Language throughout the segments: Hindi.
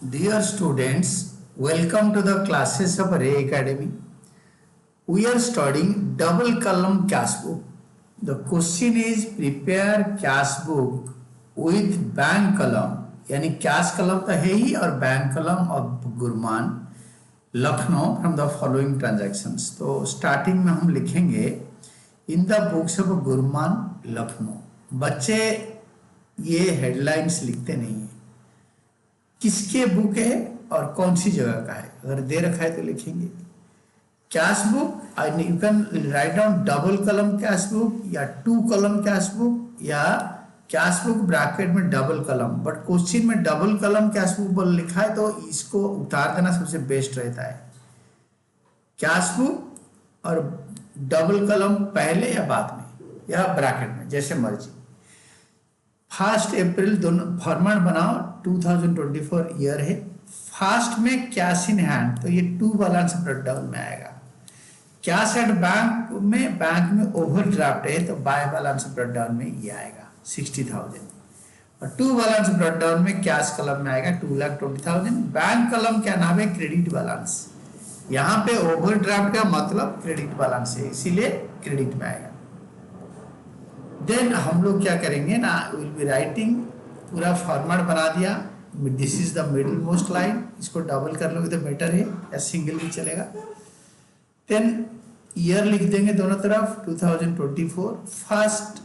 Dear students, welcome to the classes of Ray Academy. We are studying double column cash book. The question is prepare cash book with bank column. यानी कैश कलम तो है ही और bank column of Gurman Lucknow from the following transactions. तो स्टार्टिंग में हम लिखेंगे in the books of Gurman Lucknow. बच्चे ये हेडलाइंस लिखते नहीं है, किसके बुक है और कौन सी जगह का है. अगर दे रखा है तो लिखेंगे cash book. You can write down double कलम कैश बुक या टू कलम कैश बुक या कैश बुक ब्रैकेट में डबल कलम. बट क्वेश्चन में डबल कलम कैश बुक बोल लिखा है तो इसको उतार देना सबसे बेस्ट रहता है. कैश बुक और डबल कलम पहले या बाद में या ब्रैकेट में जैसे मर्जी. 1 अप्रैल दोनों फॉर्मेट बनाओ. 2024 ईयर है. फर्स्ट में कैश इन हैंड तो ये टू बैलेंस ब्रेकडाउन में आएगा. कैश एट बैंक में ओवरड्राफ्ट है तो बाय बैलेंस ब्रेकडाउन में ये आएगा 60,000. और टू बैलेंस ब्रेकडाउन में कैश कलम में आएगा 2,20,000. बैंक कलम क्या नाम है? Credit balance. यहाँ पे ओवरड्राफ्ट का मतलब क्रेडिट बैलेंस है, इसीलिए क्रेडिट में आएगा. देन हम लोग क्या करेंगे ना, विल बी राइटिंग पूरा फॉर्मेट बना दिया. This is the middle most line. इसको डबल कर लोगे तो बेटर है या सिंगल भी चलेगा. देन ईयर लिख देंगे दोनों तरफ 2024. 1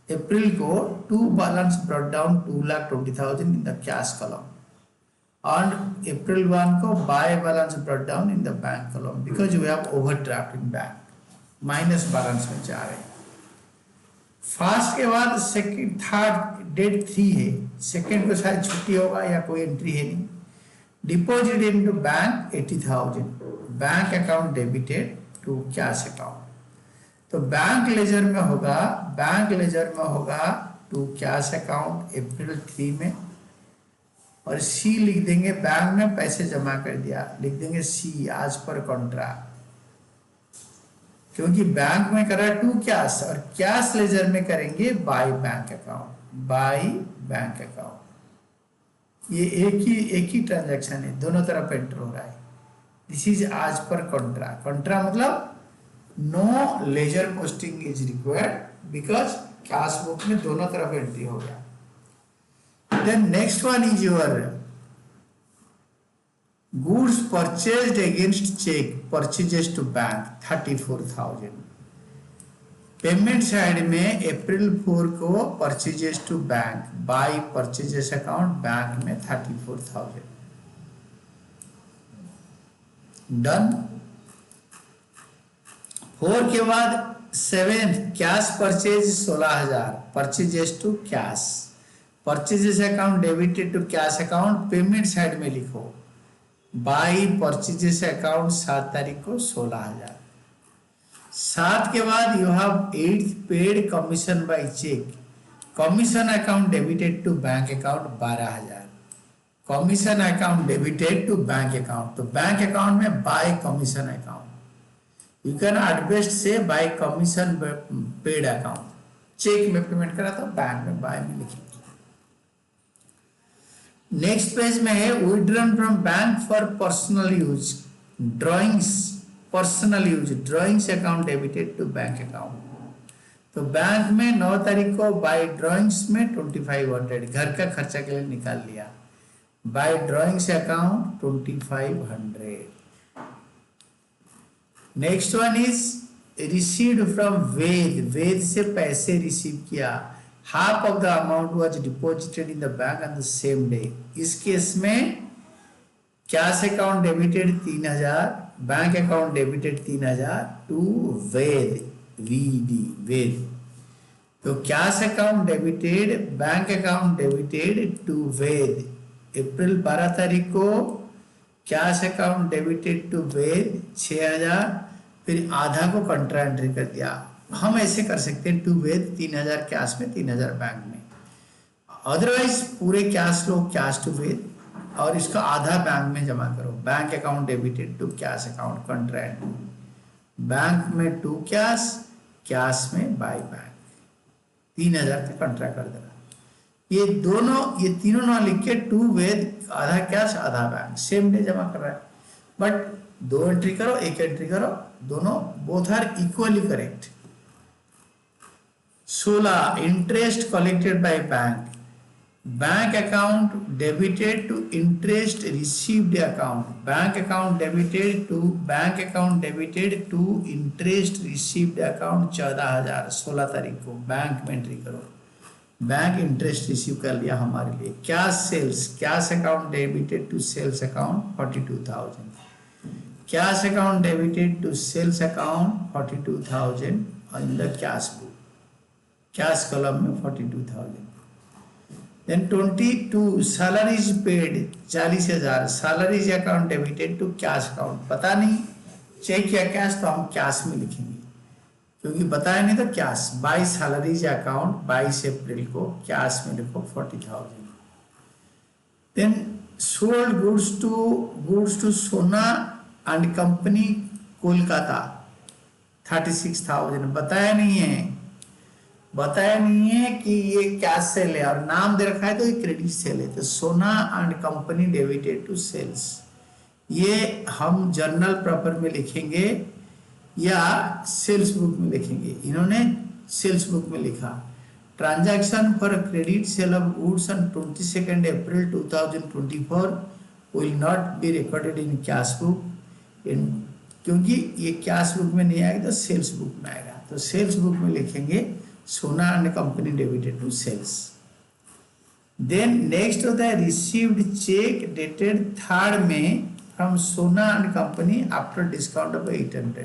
अप्रैल को to balance brought down 2,20,000 in the cash column और अप्रैल 1 को by balance brought down in the bank column because we have overdraft in bank minus balance में जा रहे हैं. फर्स्ट के बाद सेकंड थर्ड डेट 3 है. सेकंड को शायद छुट्टी होगा या कोई एंट्री है नहीं. Deposit into bank 80,000. Bank account debited to cash account. तो बैंक लेजर में होगा टू कैश अकाउंट अप्रैल 3 में. और सी लिख देंगे बैंक में पैसे जमा कर दिया, लिख देंगे सी आज पर कॉन्ट्रैक्ट. क्योंकि बैंक में करा टू कैश और कैश लेजर में करेंगे बाय बैंक अकाउंट. ये एक ही ट्रांजैक्शन है, दोनों तरफ एंटर हो रहा है. दिस इज आज पर कॉन्ट्रा मतलब no ledger posting is required because cash book में दोनों तरफ एंट्री हो गया. Then next one is your goods purchased against cheque purchases to bank 34,000. Payment side में अप्रैल 4 को purchases to bank by purchases account bank में 34,000. डन. 4 के बाद 7 cash purchase 16,000 purchases to cash. Purchases account debited to cash account. Payment side में लिखो बाई परचेजेस अकाउंट 7 तारीख को 16,000. 7 के बाद you have 8 paid commission by cheque. Commission account debited to bank account 12,000. Commission account debited to bank account. तो बैंक अकाउंट में by commission account. You can at best say by commission paid account. Cheque में पेमेंट करा तो बैंक में बाय में लिखेंगे. नेक्स्ट पेज में है withdrawn from bank for personal use drawings. Personal use drawings account debited to bank account. तो बैंक में 9 तारीख को बाय ड्राइंग्स में 2500 घर का खर्चा के लिए निकाल लिया. By drawings account 2500. Next one is received from Ved से पैसे रिसीव किया. Half of the amount was deposited in the bank on the same day. इस केस में cash account debited 3,000 bank account debited 3,000 to Ved. तो cash account debited bank account debited to Ved. April 12 तारीख को cash account debited to Ved 6,000. फिर आधा को कंट्रा एंट्री कर दिया. हम ऐसे कर सकते हैं टू वेद 3,000 कैश में 3,000 बैंक में. अदरवाइज पूरे कैश लो कैश टू वेद और इसका आधा बैंक में जमा करो. Bank account debited to cash account contra entry. Bank में टू कैश में बाय बैंक 3,000 का कंट्रा कर देना. ये तीनों ना लिख के टू वेद आधा कैश आधा बैंक सेम डे जमा कर रहा है, बट दो एंट्री करो एक एंट्री करो, दोनों both are equally correct. 16 interest collected by bank, bank account debited to interest received account, bank account debited to interest received account 14,000 16 तारीख को बैंक में एंट्री करो। बैंक इंटरेस्ट रिसीव कर लिया हमारे लिए। Cash sales, cash account debited to sales account 42,000, cash account debited to sales account 42,000 in the cash book, cash column में 42,000। Then 22 salaries paid 40,000, salaries account debited to cash account। पता नहीं चेक या कैश, तो हम कैश में लिखेंगे क्योंकि बताया नहीं तो कैश। बाई सैलरीज अकाउंट 22 अप्रैल को कैश में लिखो 40,000। Then sold goods to Sona and company Kolkata 36,000। बताया नहीं है कि ये कैश सेल है और नाम दे रखा है तो ये क्रेडिट सेल है। तो Sona and company debited to sales, ये हम जर्नल प्रॉपर में लिखेंगे या सेल्स बुक में लिखेंगे। इन्होंने सेल्स बुक में लिखा। Transaction for credit sale of goods on 22 April 2024 will not be recorded in cash book, क्योंकि ये कैश बुक में नहीं आएगा तो सेल्स बुक में आएगा। तो सेल्स बुक में लिखेंगे Sona and company debited to sales. Then next होता है रिसीव्ड चेक डेटेड 3rd में from Sona and company after discount of 800।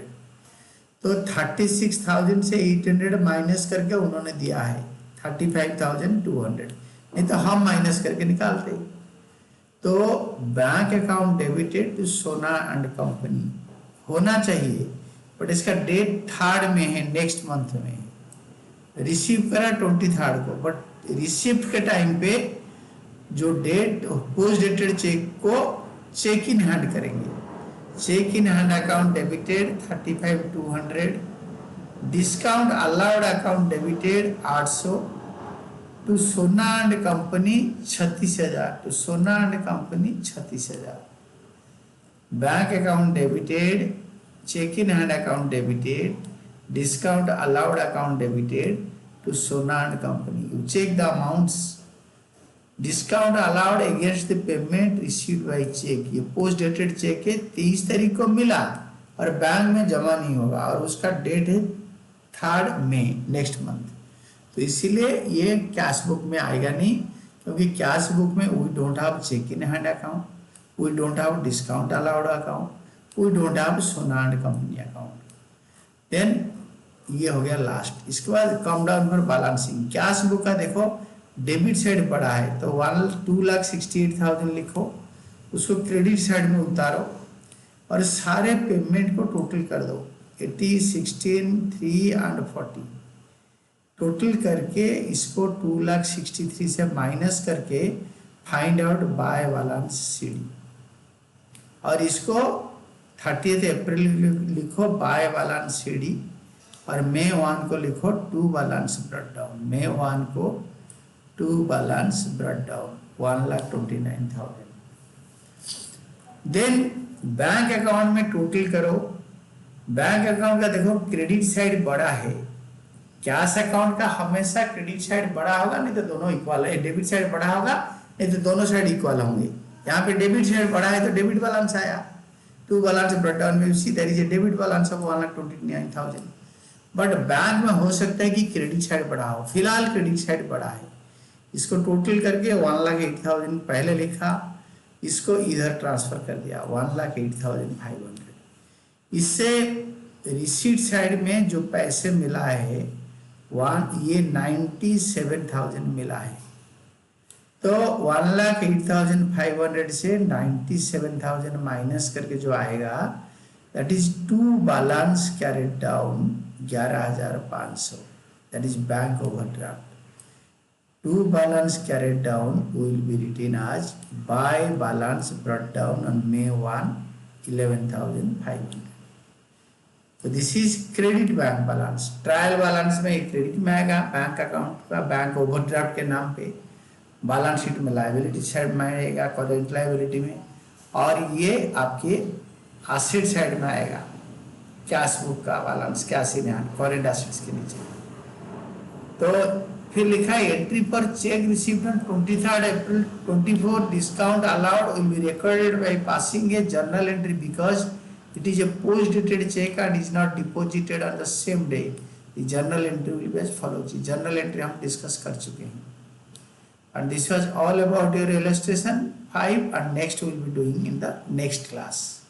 तो 36,000 से 800 माइनस करके उन्होंने दिया है 35,200, नहीं तो हम माइनस करके निकालते। तो bank account debited to Sona and company होना चाहिए, बट इसका डेट 3rd में है, नेक्स्ट मंथ में है। रिसीव करा 23rd को, बट रिसिप्ट के टाइम पे जो डेट पोस्ट डेटेड चेक को चेक इन हैंड करेंगे। Cheque in hand account debited 35,200, discount allowed account debited 800 to Sona and company 36,000, to Sona and company 36,000। Bank account debited, cheque in hand account debited, discount allowed account debited to Sona and Company. You check the amounts. Discount allowed against the payment received by check. ये पोस्ट डेटेड चेक है, 23 तारीख को मिला और बैंक में जमा नहीं होगा और उसका डेट है 3rd मई नेक्स्ट मंथ। तो इसीलिए ये कैश बुक में आएगा नहीं, क्योंकि कैश बुक में we don't have cheque in hand account, we don't have discount allowed account, we don't have Sona and company account. Then ये हो गया लास्ट। इसके बाद come down for balancing. Cash book का देखो डेबिट साइड बड़ा है तो 2,68,000 लिखो, उसको क्रेडिट साइड में उतारो और सारे पेमेंट को टोटल कर दो 80, 16, 3 एंड 40 टोटल करके इसको 2,63,000 से माइनस करके find out by balance c d, और इसको 30 अप्रैल लिखो बाय बैलेंस सीडी और May 1 को लिखो to balance brought down. May 1 को to balance brought down 1,29,000। Then bank account में टोटल करो। बैंक अकाउंट का देखो क्रेडिट साइड बड़ा है, कैश अकाउंट का हमेशा क्रेडिट साइड बड़ा होगा, नहीं तो दोनों इक्वल है। डेबिट साइड बड़ा होगा नहीं तो दोनों साइड इक्वल होंगे। यहाँ पे डेबिट साइड बड़ा है तो डेबिट बैलेंस आया, टू बैलेंस ब्रॉट डाउन में see that is a debit balance of 1,29,000। But bank में हो सकता है कि क्रेडिट साइड बड़ा हो, फिलहाल क्रेडिट साइड बड़ा है। इसको टोटल करके 1,08,000 पहले लिखा, इसको इधर ट्रांसफर कर दिया 1,08,500। इससे रिसीट साइड में जो पैसे मिला है ये 97,000 मिला है। तो 1,08,500 से 97,000 माइनस करके जो आएगा that is to balance carried down 11,500, that is bank overdraft. To balance carried down will be written as by balance brought down on May 1, 11,500. So this is credit bank balance. Trial balance में क्रेडिट में आएगा बैंक अकाउंट का, बैंक ओवरड्राफ्ट के नाम पे, बैलेंस शीट में लायबिलिटी साइड में आएगा, करेंट लायबिलिटी में, और ये आपके एसेट साइड में आएगा, कैश बुक का balance, cash in hand, current assets के नीचे। तो फिर लिखा है एंट्री पर check received on 23rd April 24, discount allowed will be recorded by passing A journal entry because it is a post dated check and is not deposited on the same day. The journal entry will be as follows. journal entry हम डिस्कस कर चुके हैं, and this was all about your illustration 5, and next we will be doing in the next class.